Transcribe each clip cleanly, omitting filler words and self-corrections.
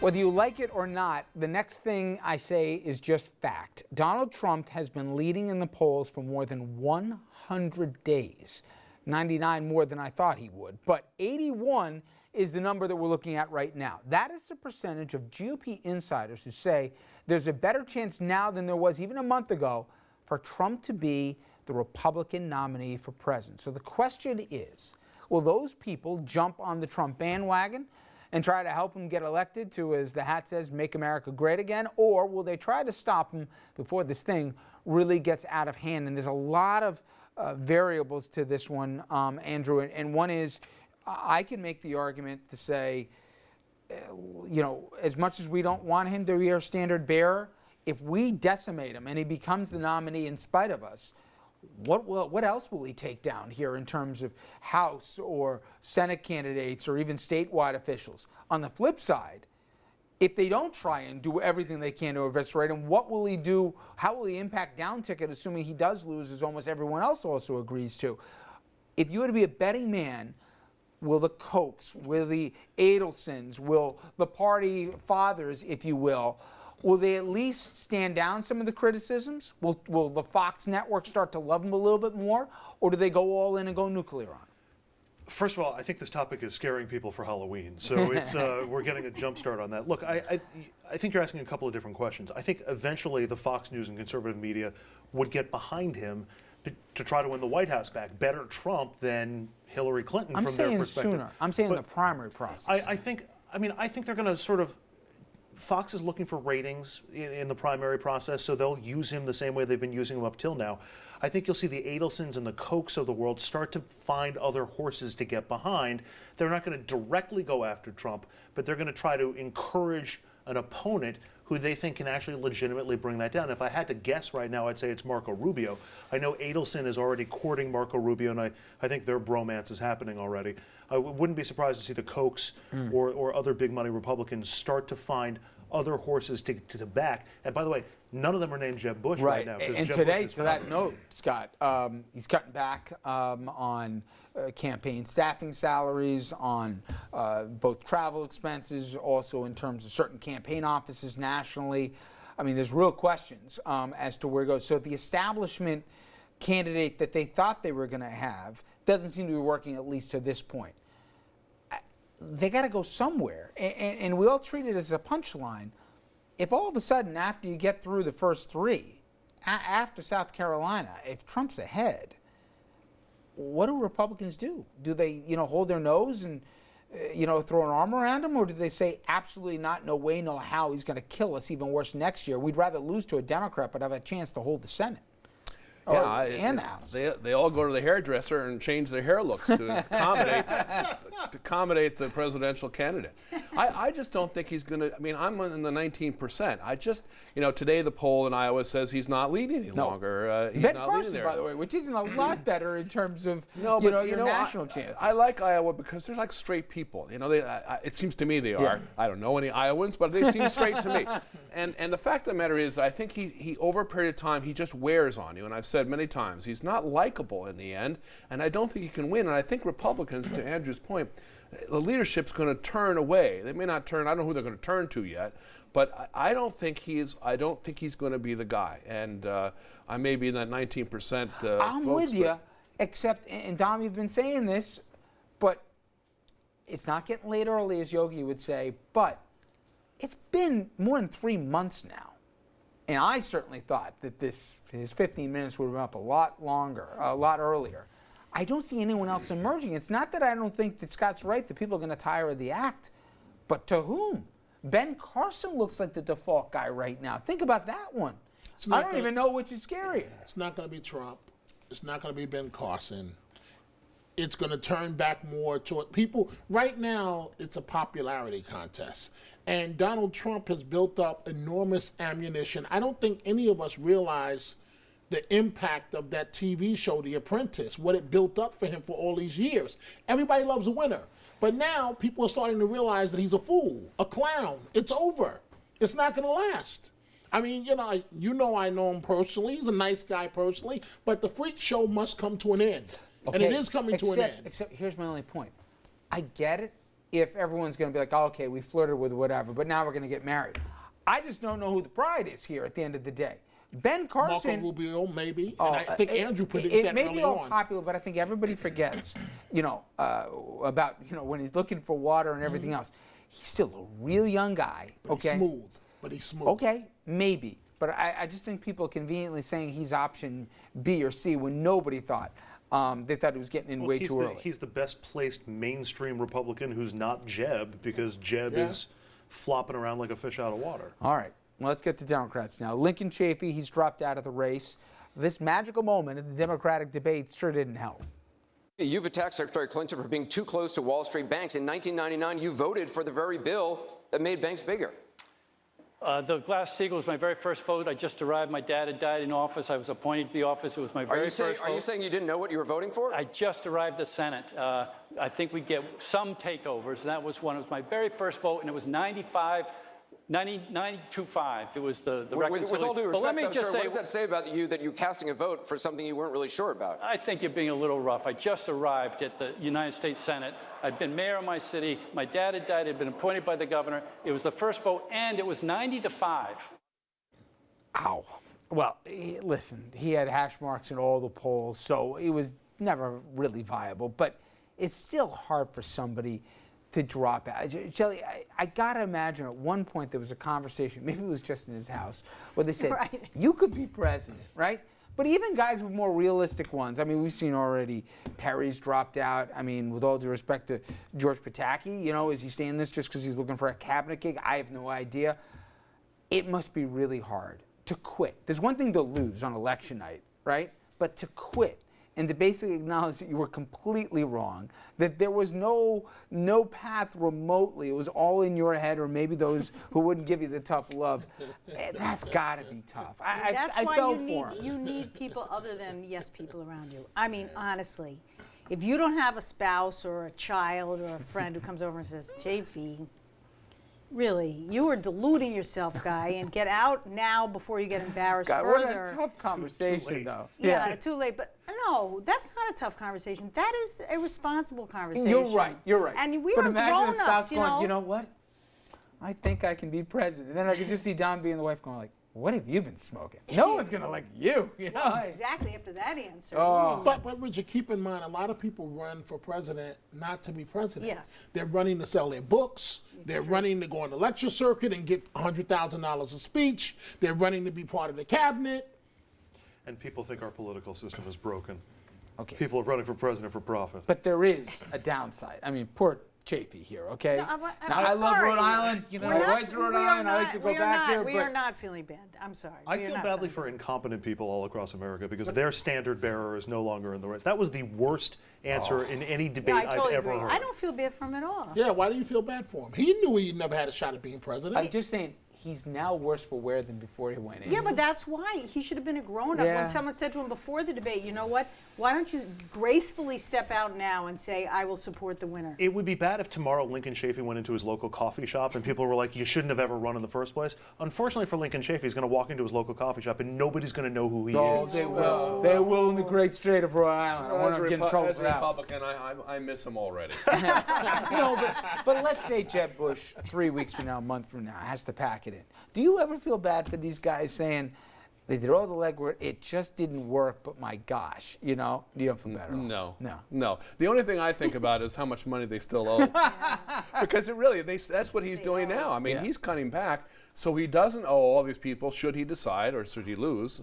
Whether you like it or not, the next thing I say is just fact. Donald Trump has been leading in the polls for more than 100 days. 99 more than I thought he would. But 81 is the number that we're looking at right now. That is the percentage of GOP insiders who say there's a better chance now than there was even a month ago for Trump to be the Republican nominee for president. So the question is, will those people jump on the Trump bandwagon and try to help him get elected to, as the hat says, make America great again? Or will they try to stop him before this thing really gets out of hand? And there's a lot of variables to this one, Andrew. And one is, I can make the argument to say, as much as we don't want him to be our standard bearer, if we decimate him and he becomes the nominee in spite of us, what else will he take down here in terms of House or Senate candidates or even statewide officials? On the flip side, if they don't try and do everything they can to eviscerate him, what will he do? How will he impact down ticket, assuming he does lose, as almost everyone else also agrees to? If you were to be a betting man, will the Kochs, will the Adelsons, will the party fathers, if you will they at least stand down some of the criticisms? Will the Fox network start to love him a little bit more? Or do they go all in and go nuclear on him? First of all, I think this topic is scaring people for Halloween. So it's we're getting a jump start on that. Look, I think you're asking a couple of different questions. I think eventually the Fox News and conservative media would get behind him to try to win the White House back. Better Trump than Hillary Clinton from their perspective. Sooner. I'm saying the primary process. I think they're going to sort of, Fox is looking for ratings in the primary process, so they'll use him the same way they've been using him up till now. I think you'll see the Adelsons and the Kochs of the world start to find other horses to get behind. They're not going to directly go after Trump, but they're going to try to encourage an opponent who they think can actually legitimately bring that down. If I had to guess right now, I'd say it's Marco Rubio. I know Adelson is already courting Marco Rubio, and I think their bromance is happening already. I wouldn't be surprised to see the Kochs or other big money Republicans start to find other horses to back. And by the way, none of them are named Jeb Bush right now. And Jeb today, to that note, Scott, he's cutting back on campaign staffing salaries, on both travel expenses, also in terms of certain campaign offices nationally. I mean, there's real questions as to where it goes. So the establishment candidate that they thought they were going to have doesn't seem to be working, at least to this point. They got to go somewhere, and we all treat it as a punchline. If all of a sudden, after you get through the first three, after South Carolina, if Trump's ahead, what do Republicans do? Do they, hold their nose and, throw an arm around him, or do they say absolutely not, no way, no how, he's going to kill us even worse next year? We'd rather lose to a Democrat but have a chance to hold the Senate. And the House. They all go to the hairdresser and change their hair looks to accommodate the presidential candidate. I just don't think he's going to. I mean, I'm in the 19%. I just, today the poll in Iowa says he's not leading any longer. He's Ben not Carson, leading there. by the way, which isn't a lot better in terms of your national chances. I like Iowa because they're like straight people. It seems to me they are. I don't know any Iowans, but they seem straight to me. And the fact of the matter is, I think he over a period of time he just wears on you. And I've said many times, he's not likable in the end, and I don't think he can win. And I think Republicans, to Andrew's point, the leadership's going to turn away. They may not turn. I don't know who they're going to turn to yet, but I don't think he's going to be the guy. And I may be in that 19%. I'm with you, except, and Dom, you've been saying this, but it's not getting late early, as Yogi would say. But it's been more than 3 months now. And I certainly thought that his 15 minutes would have been up a lot longer, a lot earlier. I don't see anyone else emerging. It's not that I don't think that Scott's right, that people are going to tire of the act, but to whom? Ben Carson looks like the default guy right now. Think about that one. I don't even know which is scarier. It's not going to be Trump. It's not going to be Ben Carson. It's going to turn back more toward people. Right now, it's a popularity contest. And Donald Trump has built up enormous ammunition. I don't think any of us realize the impact of that TV show, The Apprentice, what it built up for him for all these years. Everybody loves a winner. But now people are starting to realize that he's a fool, a clown. It's over. It's not going to last. I mean, I know him personally. He's a nice guy personally. But the freak show must come to an end. Okay. And it is coming to an end. Except here's my only point. I get it. if everyone's going to be like, oh, okay, we flirted with whatever, but now we're going to get married. I just don't know who the bride is here at the end of the day. Ben Carson. Marco Rubio, maybe. And I think Andrew predicted it that may early be all on. popular, but I think everybody forgets, about, when he's looking for water and everything else. He's still a real young guguy, okay? He's smooth, but he's smooth. Okay, maybe. But I just think people are conveniently saying he's option B or C when nobody thought. They thought he was getting in way too early. He's the best placed mainstream Republican who's not Jeb, because Jeb is flopping around like a fish out of water. All right, well, let's get to Democrats now. Lincoln Chafee, he's dropped out of the race. This magical moment in the Democratic debate sure didn't help. You've attacked Secretary Clinton for being too close to Wall Street banks. In 1999, you voted for the very bill that made banks bigger. The Glass-Steagall was my very first vote. I just arrived. My dad had died in office. I was appointed to the office. It was my very first vote. Are you saying you didn't know what you were voting for? I just arrived at the Senate. I think we get some takeovers, and that was one. It was my very first vote, and it was 92.5. It was the reconciliation. With all due respect, let me just say, what does that say about you that you're casting a vote for something you weren't really sure about? I think you're being a little rough. I just arrived at the United States Senate. I'd been mayor of my city. My dad had died. I'd been appointed by the governor. It was the first vote, and it was 90-5. Ow. Well, listen, he had hash marks in all the polls, so it was never really viable. But it's still hard for somebody to drop out. Shelley, I got to imagine at one point there was a conversation, maybe it was just in his house, where they said, Right. you could be president, right? But even guys with more realistic ones, I mean, we've seen already Perry's dropped out. I mean, with all due respect to George Pataki, is he staying this just because he's looking for a cabinet gig? I have no idea. It must be really hard to quit. There's one thing to lose on election night, right? But to quit and to basically acknowledge that you were completely wrong, that there was no path remotely, it was all in your head, or maybe those who wouldn't give you the tough love. That's got to be tough. That's I why felt for him. you need people other than people around you. I mean, honestly, if you don't have a spouse or a child or a friend who comes over and says, Chafee, really, you are deluding yourself, guy, and get out now before you get embarrassed God, further. what a tough conversation, though. Yeah, too late. But no, that's not a tough conversation. That is a responsible conversation. You're right. And we but are imagine a grown-ups, spouse you going, know. you know what? I think I can be president. And then I could just see Don B and the wife going like, what have you been smoking? No one's going to like you. Exactly after that answer. Oh. But Richard, keep in mind, a lot of people run for president not to be president. Yes. They're running to sell their books. They're running to go on the lecture circuit and get $100,000 a speech. They're running to be part of the cabinet. And people think our political system is broken. Okay. People are running for president for profit. But there is a downside. I mean, poor Chafee here, okay? No, I'm now, I love sorry. Rhode Island. My wife's Rhode Island. I like to go back there. We but are not feeling bad. I'm sorry. I We are feel not badly feeling for incompetent people all across America because their standard bearer is no longer in the race. That was the worst answer in any bad. debate Yeah, I totally I've ever agree. heard. I don't feel bad for him at all. Yeah, why do you feel bad for him? He knew he never had a shot at being president. I'm just saying, he's now worse for wear than before he went in. Yeah, but that's why he should have been a grown-up. Yeah. When someone said to him before the debate, you know what? Why don't you gracefully step out now and say, I will support the winner? It would be bad if tomorrow Lincoln Chafee went into his local coffee shop and people were like, you shouldn't have ever run in the first place. Unfortunately for Lincoln Chafee, he's going to walk into his local coffee shop and nobody's going to know who he Oh, is. they will. They will in the great state of Rhode Island. I want to get in trouble as for a that. Republican, I miss him already. But let's say Jeb Bush 3 weeks from now, a month from now, has to pack it in. Do you ever feel bad for these guys saying they did all the legwork, it just didn't work, but my gosh, you don't feel better? No. The only thing I think about is how much money they still owe. Because that's what he's doing now. I mean, he's cutting back, so he doesn't owe all these people should he decide or should he lose.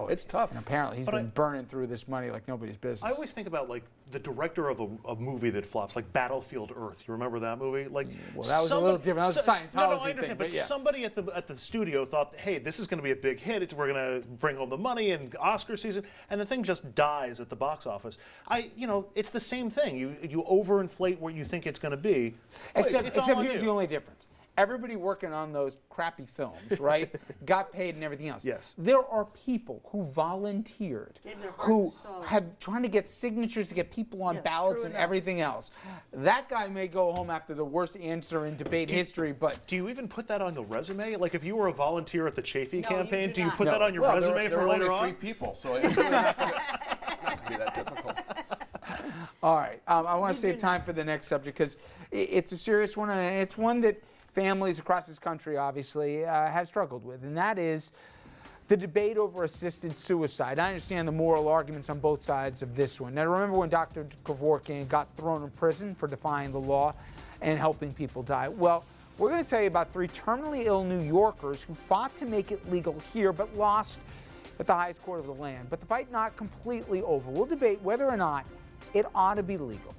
It's tough. And apparently he's been burning through this money like nobody's business. I always think about like the director of a movie that flops, like Battlefield Earth. You remember that movie? Like, well, that was a little different. That was a Scientology No, I thing, understand. but But yeah. somebody at the studio thought, hey, this is going to be a big hit. We're going to bring home the money and Oscar season, and the thing just dies at the box office. It's the same thing. You overinflate what you think it's going to be. Except all on here's you. the only difference. Everybody working on those crappy films, right, got paid and everything else. Yes. There are people who volunteered, who have trying to get signatures to get people on ballots true and enough. everything else. That guy may go home after the worst answer in debate history, but Do you even put that on the resume? Like, if you were a volunteer at the Chafee No, campaign, you do do you not. put that on your resume there for are later only on? 3 people, so it's really not going to be that difficult. All right. I want You to do save time for the next subject because it's a serious one, and it's one that families across this country obviously have struggled with, and that is the debate over assisted suicide. I understand the moral arguments on both sides of this one. Now, remember when Dr. Kevorkian got thrown in prison for defying the law and helping people die? Well, we're going to tell you about 3 terminally ill New Yorkers who fought to make it legal here but lost at the highest court of the land. But the fight not completely over. We'll debate whether or not it ought to be legal.